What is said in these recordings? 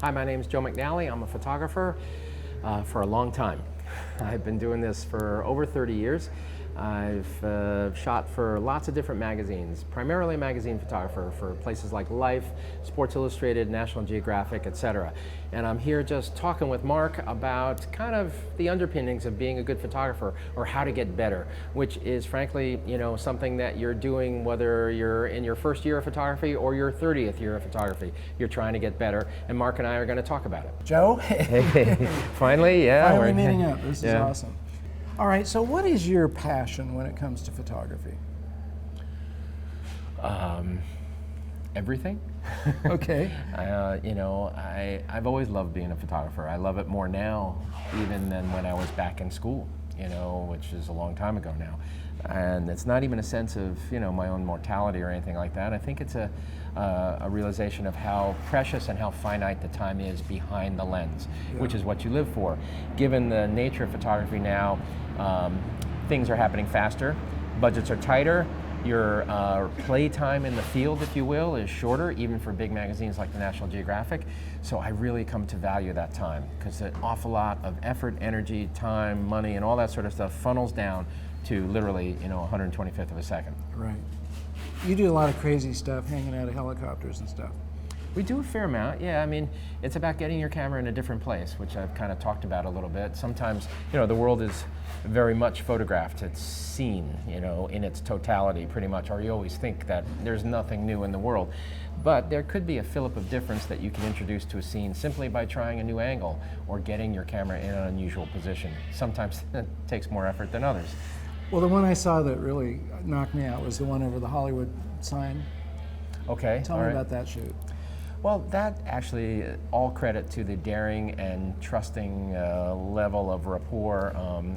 Hi, my name is Joe McNally. I'm a photographer for a long time. I've been doing this for over 30 years. I've shot for lots of different magazines, primarily a magazine photographer for places like Life, Sports Illustrated, National Geographic, etc. And I'm here just talking with Marc about kind of the underpinnings of being a good photographer, or how to get better, which is frankly, something that you're doing whether you're in your first year of photography or your 30th year of photography. You're trying to get better, and Marc and I are going to talk about it. Joe? Hey, finally, yeah. Finally meeting up. This is awesome. All right, so what is your passion when it comes to photography? Everything. Okay. I've always loved being a photographer. I love it more now even than when I was back in school, which is a long time ago now. And it's not even a sense of, my own mortality or anything like that. I think it's a realization of how precious and how finite the time is behind the lens, which is what you live for. Given the nature of photography now, things are happening faster, budgets are tighter, your play time in the field, if you will, is shorter, even for big magazines like the National Geographic. So I really come to value that time, because an awful lot of effort, energy, time, money, and all that sort of stuff funnels down to literally, 125th of a second. Right. You do a lot of crazy stuff, hanging out of helicopters and stuff. We do a fair amount, yeah. I mean, it's about getting your camera in a different place, which I've kind of talked about a little bit. Sometimes, the world is very much photographed. It's seen, in its totality, pretty much, or you always think that there's nothing new in the world. But there could be a fillip of difference that you can introduce to a scene simply by trying a new angle or getting your camera in an unusual position. Sometimes it takes more effort than others. Well, the one I saw that really knocked me out was the one over the Hollywood sign. Okay, Tell me about that shoot. Well, that actually, all credit to the daring and trusting level of rapport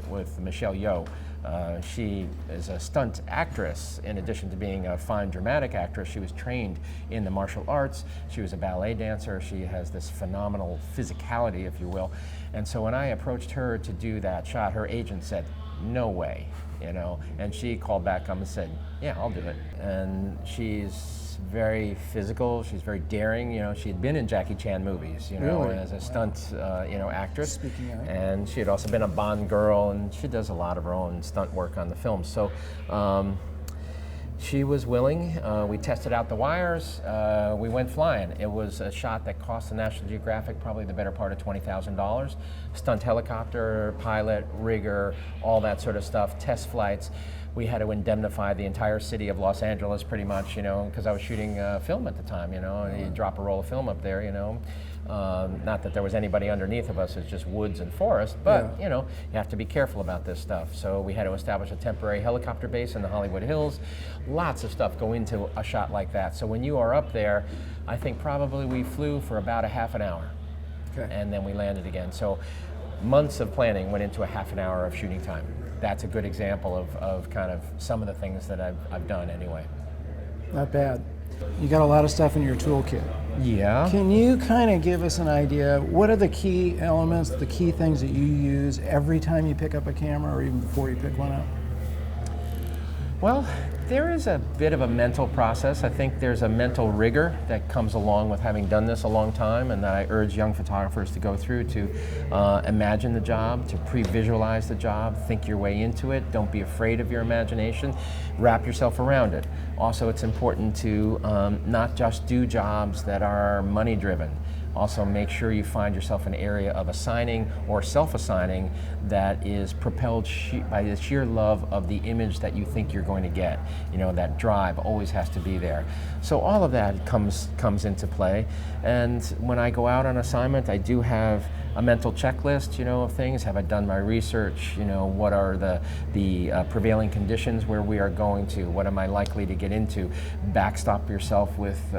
with Michelle Yeoh. She is a stunt actress. In addition to being a fine dramatic actress, she was trained in the martial arts. She was a ballet dancer. She has this phenomenal physicality, if you will. And so when I approached her to do that shot, her agent said, "No way," and she called back and said, "Yeah, I'll do it." And she's very physical, she's very daring, she had been in Jackie Chan movies, really? As a stunt, actress. Speaking of. And she had also been a Bond girl, and she does a lot of her own stunt work on the film. So she was willing. We tested out the wires. We went flying. It was a shot that cost the National Geographic probably the better part of $20,000. Stunt helicopter, pilot, rigger, all that sort of stuff, test flights. We had to indemnify the entire city of Los Angeles pretty much, because I was shooting film at the time, and you drop a roll of film up there, not that there was anybody underneath of us, it's just woods and forest, but you have to be careful about this stuff. So we had to establish a temporary helicopter base in the Hollywood Hills. Lots of stuff go into a shot like that. So when you are up there, I think probably we flew for about a half an hour. Okay. And then we landed again. So months of planning went into a half an hour of shooting time. That's a good example of kind of some of the things that I've done anyway. Not bad. You got a lot of stuff in your toolkit. Yeah. Can you kind of give us an idea, what are the key elements, the key things that you use every time you pick up a camera, or even before you pick one up? Well, there is a bit of a mental process. I think there's a mental rigor that comes along with having done this a long time, and that I urge young photographers to go through, to imagine the job, to pre-visualize the job, think your way into it. Don't be afraid of your imagination. Wrap yourself around it. Also, it's important to not just do jobs that are money-driven. Also, make sure you find yourself an area of assigning or self-assigning that is propelled by the sheer love of the image that you think you're going to get. That drive always has to be there. So all of that comes into play. And when I go out on assignment, I do have a mental checklist, of things. Have I done my research? What are the prevailing conditions where we are going to? What am I likely to get into? Backstop yourself with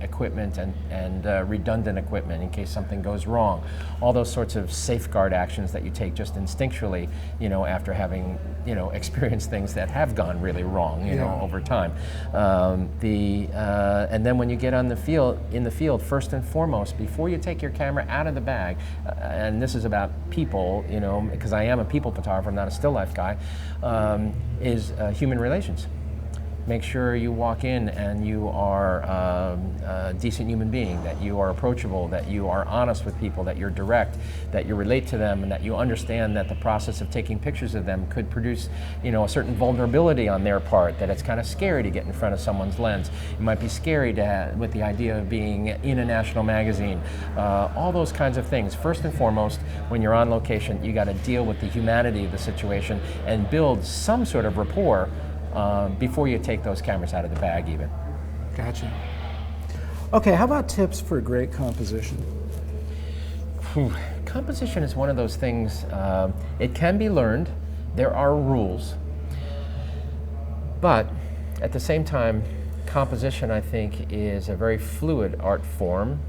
equipment and redundant equipment in case something goes wrong. All those sorts of safeguard actions that you take just instinctually, after having, experienced things that have gone really wrong, over time. And then when you get in the field, first and foremost, before you take your camera out of the bag, and this is about people, because I am a people photographer, I'm not a still life guy, is human relations. Make sure you walk in and you are a decent human being, that you are approachable, that you are honest with people, that you're direct, that you relate to them, and that you understand that the process of taking pictures of them could produce, a certain vulnerability on their part, that it's kind of scary to get in front of someone's lens. It might be scary with the idea of being in a national magazine. All those kinds of things. First and foremost, when you're on location, you got to deal with the humanity of the situation and build some sort of rapport before you take those cameras out of the bag even. Gotcha. Okay, how about tips for great composition? Composition is one of those things, it can be learned. There are rules. But at the same time, composition, I think, is a very fluid art form.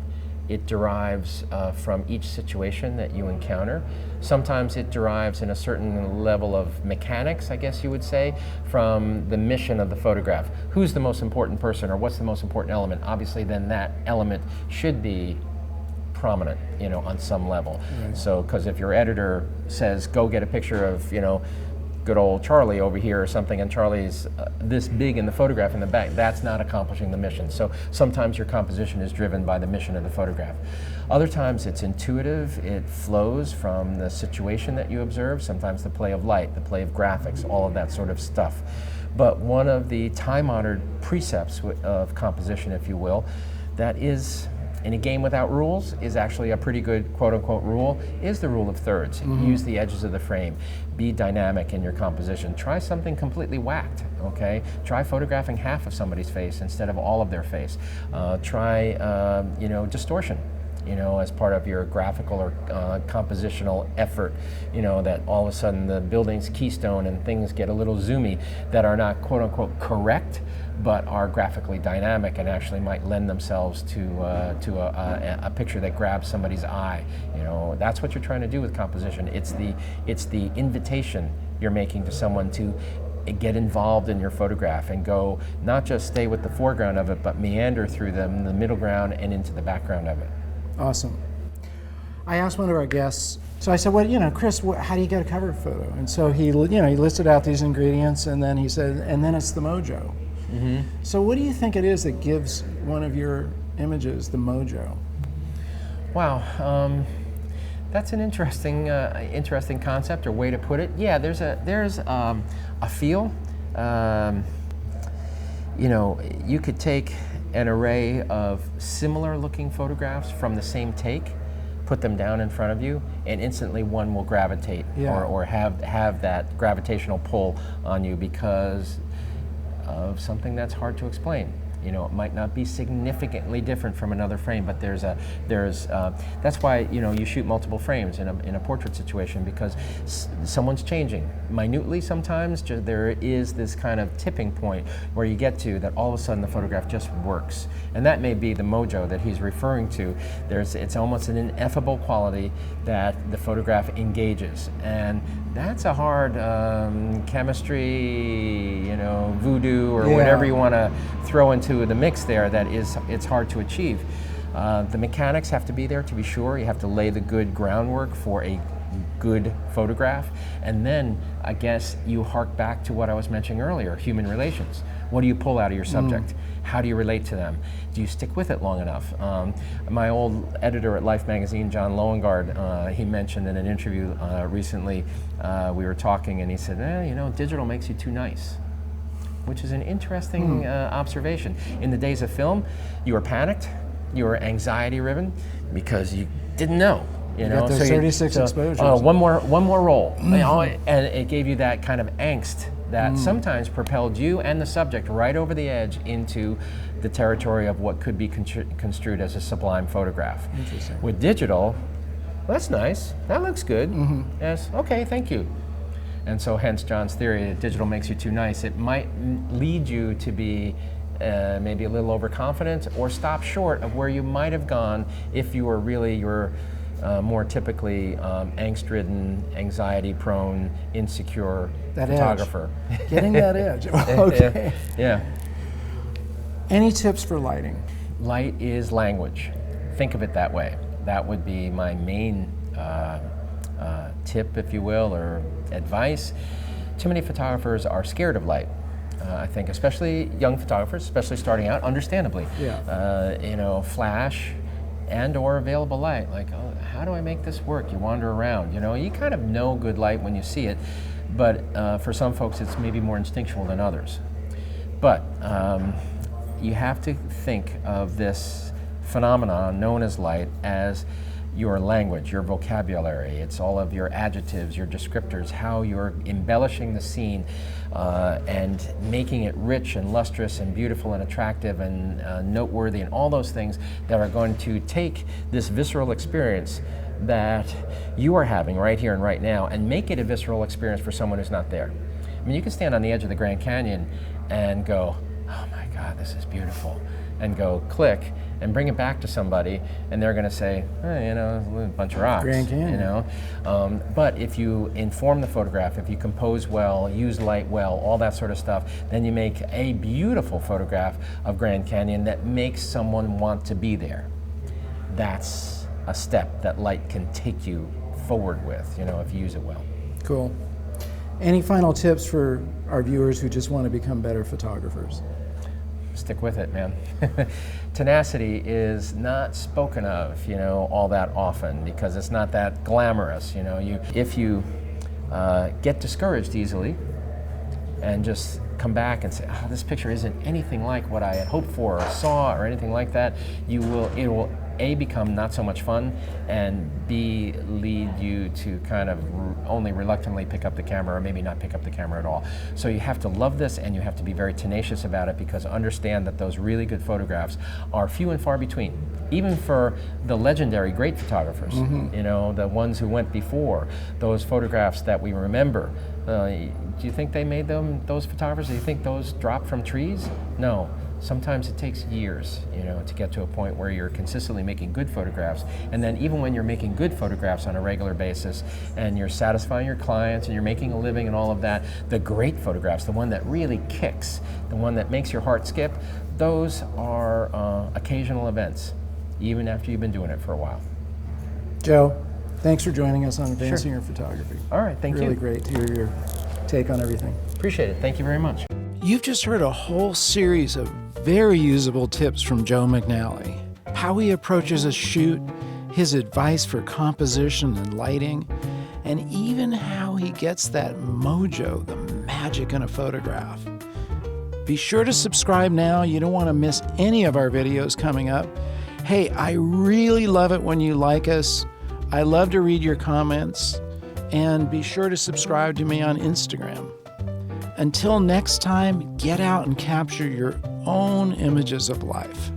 It derives from each situation that you encounter. Sometimes it derives in a certain level of mechanics, I guess you would say, from the mission of the photograph. Who's the most important person, or what's the most important element? Obviously, then that element should be prominent, on some level. Right. So, because if your editor says, go get a picture of, good old Charlie over here or something, and Charlie's this big in the photograph in the back, that's not accomplishing the mission. So sometimes your composition is driven by the mission of the photograph. Other times it's intuitive, it flows from the situation that you observe, sometimes the play of light, the play of graphics, all of that sort of stuff. But one of the time-honored precepts of composition, if you will, that is in a game without rules is actually a pretty good quote-unquote rule, is the rule of thirds. Mm-hmm. Use the edges of the frame. Be dynamic in your composition. Try something completely whacked, okay? Try photographing half of somebody's face instead of all of their face. Try, distortion, as part of your graphical or compositional effort, that all of a sudden the building's keystone and things get a little zoomy that are not quote-unquote correct, but are graphically dynamic and actually might lend themselves to a picture that grabs somebody's eye. That's what you're trying to do with composition. It's the invitation you're making to someone to get involved in your photograph and go, not just stay with the foreground of it, but meander through them, the middle ground and into the background of it. Awesome. I asked one of our guests, so I said, well, Chris, how do you get a cover photo? And so he listed out these ingredients, and then he said, and then it's the Mojo. Mm-hmm. So what do you think it is that gives one of your images the mojo? Wow, that's an interesting concept or way to put it. Yeah, there's a feel. You could take an array of similar looking photographs from the same take, put them down in front of you, and instantly one will gravitate or have that gravitational pull on you because of something that's hard to explain. It might not be significantly different from another frame, but that's why you shoot multiple frames in a portrait situation, because someone's changing minutely. Sometimes there is this kind of tipping point where you get to that all of a sudden the photograph just works, and that may be the mojo that he's referring to. It's almost an ineffable quality that the photograph engages, and that's a hard chemistry, voodoo or whatever you want to throw into the mix there. It's hard to achieve. The mechanics have to be there, to be sure. You have to lay the good groundwork for a good photograph, and then I guess you hark back to what I was mentioning earlier: human relations. What do you pull out of your subject? How do you relate to them? Do you stick with it long enough? My old editor at Life magazine, John Loengard, he mentioned in an interview recently, we were talking, and he said, digital makes you too nice, which is an interesting observation. In the days of film, you were panicked, you were anxiety-riven, because you didn't know. You got those 36 exposures. One more roll, and it gave you that kind of angst that sometimes propelled you and the subject right over the edge into the territory of what could be construed as a sublime photograph. Interesting. With digital, that's nice, that looks good. Yes, okay, thank you. And so hence John's theory that digital makes you too nice. It might lead you to be maybe a little overconfident, or stop short of where you might have gone if you were really your more typically angst-ridden, anxiety-prone, insecure photographer. Edge. Getting that edge. Okay. Yeah. Any tips for lighting? Light is language. Think of it that way. That would be my main tip, if you will, or advice. Too many photographers are scared of light. I think, especially young photographers, especially starting out, understandably. Yeah. Flash and or available light. Like, oh, how do I make this work? You wander around, you kind of know good light when you see it, but for some folks it's maybe more instinctual than others. But you have to think of this phenomenon known as light as your language, your vocabulary. It's all of your adjectives, your descriptors, how you're embellishing the scene and making it rich and lustrous and beautiful and attractive and noteworthy and all those things that are going to take this visceral experience that you are having right here and right now and make it a visceral experience for someone who's not there. I mean, you can stand on the edge of the Grand Canyon and go, oh my God, this is beautiful, and go click and bring it back to somebody, and they're going to say, a bunch of rocks. Grand Canyon. But if you inform the photograph, if you compose well, use light well, all that sort of stuff, then you make a beautiful photograph of Grand Canyon that makes someone want to be there. That's a step that light can take you forward with, if you use it well. Cool. Any final tips for our viewers who just want to become better photographers? Stick with it, man. Tenacity is not spoken of, all that often because it's not that glamorous. If you get discouraged easily and just come back and say, oh, this picture isn't anything like what I had hoped for or saw or anything like that, it will A, become not so much fun, and B, lead you to kind of only reluctantly pick up the camera or maybe not pick up the camera at all. So you have to love this and you have to be very tenacious about it, because understand that those really good photographs are few and far between. Even for the legendary great photographers, the ones who went before, those photographs that we remember, do you think they made those photographers? Do you think those dropped from trees? No. Sometimes it takes years, to get to a point where you're consistently making good photographs. And then even when you're making good photographs on a regular basis and you're satisfying your clients and you're making a living and all of that, the great photographs, the one that really kicks, the one that makes your heart skip, those are occasional events, even after you've been doing it for a while. Joe, thanks for joining us on Advancing Your Photography. All right, thank you. Really great to hear your take on everything. Appreciate it. Thank you very much. You've just heard a whole series of very usable tips from Joe McNally. How he approaches a shoot, his advice for composition and lighting, and even how he gets that mojo, the magic in a photograph. Be sure to subscribe now. You don't want to miss any of our videos coming up. Hey, I really love it when you like us. I love to read your comments. And be sure to subscribe to me on Instagram. Until next time, get out and capture your own images of life.